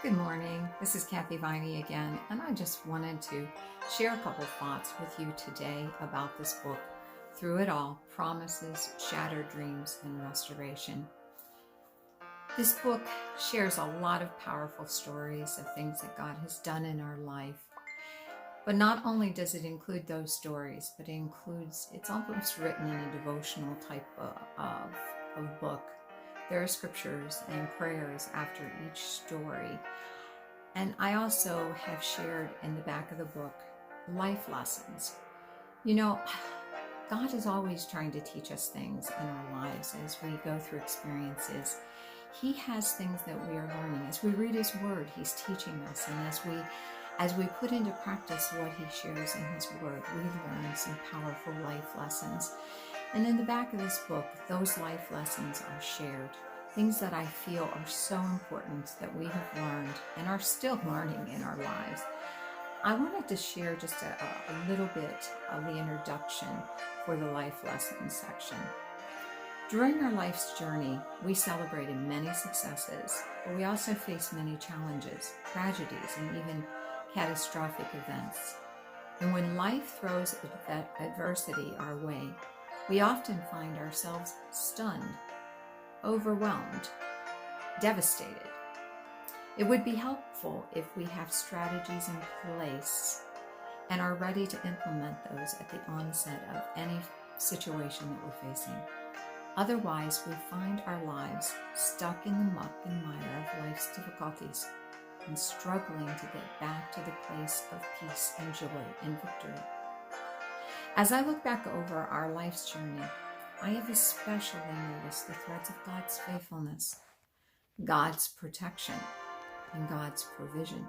Good morning. This is Kathy Viney again, and I just wanted to share a couple thoughts with you today about this book, Through It All: Promises, Shattered Dreams, and Restoration. This book shares a lot of powerful stories of things that God has done in our life. But not only does it include those stories, but it's almost written in a devotional type of book. There are scriptures and prayers after each story. And I also have shared in the back of the book life lessons. You know, God is always trying to teach us things in our lives as we go through experiences. He has things that we are learning. As we read His Word, He's teaching us. And as we put into practice what He shares in His Word, we learn some powerful life lessons. And in the back of this book, those life lessons are shared. Things that I feel are so important that we have learned and are still learning in our lives. I wanted to share just a little bit of the introduction for the life lessons section. During our life's journey, we celebrated many successes, but we also face many challenges, tragedies, and even catastrophic events. And when life throws adversity our way, we often find ourselves stunned, overwhelmed, devastated. It would be helpful if we have strategies in place and are ready to implement those at the onset of any situation that we're facing. Otherwise, we find our lives stuck in the muck and mire of life's difficulties and struggling to get back to the place of peace and joy and victory. As I look back over our life's journey, I have especially noticed the threads of God's faithfulness, God's protection, and God's provision.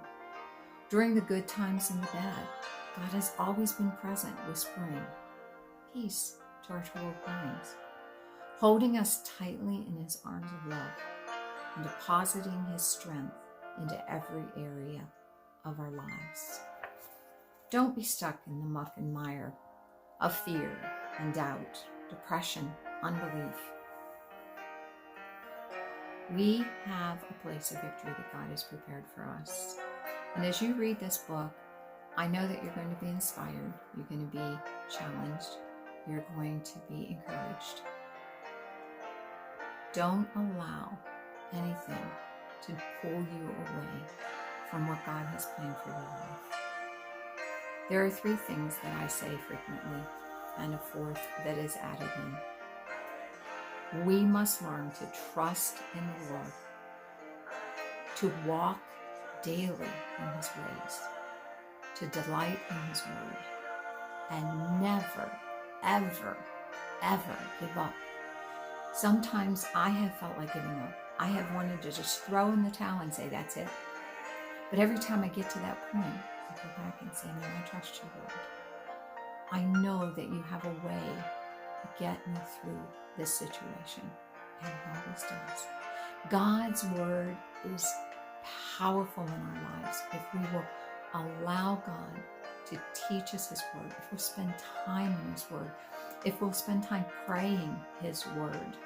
During the good times and the bad, God has always been present, whispering peace to our troubled minds, holding us tightly in His arms of love, and depositing His strength into every area of our lives. Don't be stuck in the muck and mire of fear and doubt, depression, unbelief. We have a place of victory that God has prepared for us. And as you read this book, I know that you're going to be inspired, you're going to be challenged, you're going to be encouraged. Don't allow anything to pull you away from what God has planned for your life. There are 3 things that I say frequently, and a 4th that is added in. We must learn to trust in the Lord, to walk daily in His ways, to delight in His Word, and never, ever, ever give up. Sometimes I have felt like giving up. I have wanted to just throw in the towel and say, that's it. But every time I get to that point, I go back and say, no, I trust you, Lord. I know that you have a way to get me through this situation, and He always does. God's Word is powerful in our lives if we will allow God to teach us His Word, if we'll spend time in His Word, if we'll spend time praying His Word,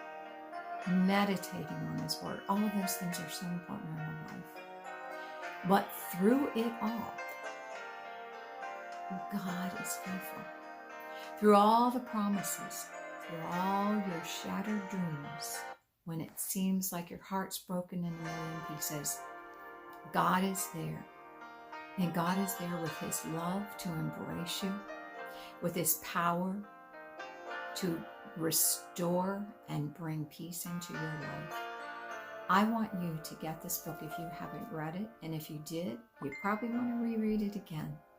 meditating on His Word. All of those things are so important in our life. But through it all, God is faithful. Through all the promises, through all your shattered dreams, when it seems like your heart's broken in a million pieces, God is there. And God is there with His love to embrace you, with His power to restore and bring peace into your life. I want you to get this book if you haven't read it, and if you did, you probably want to reread it again.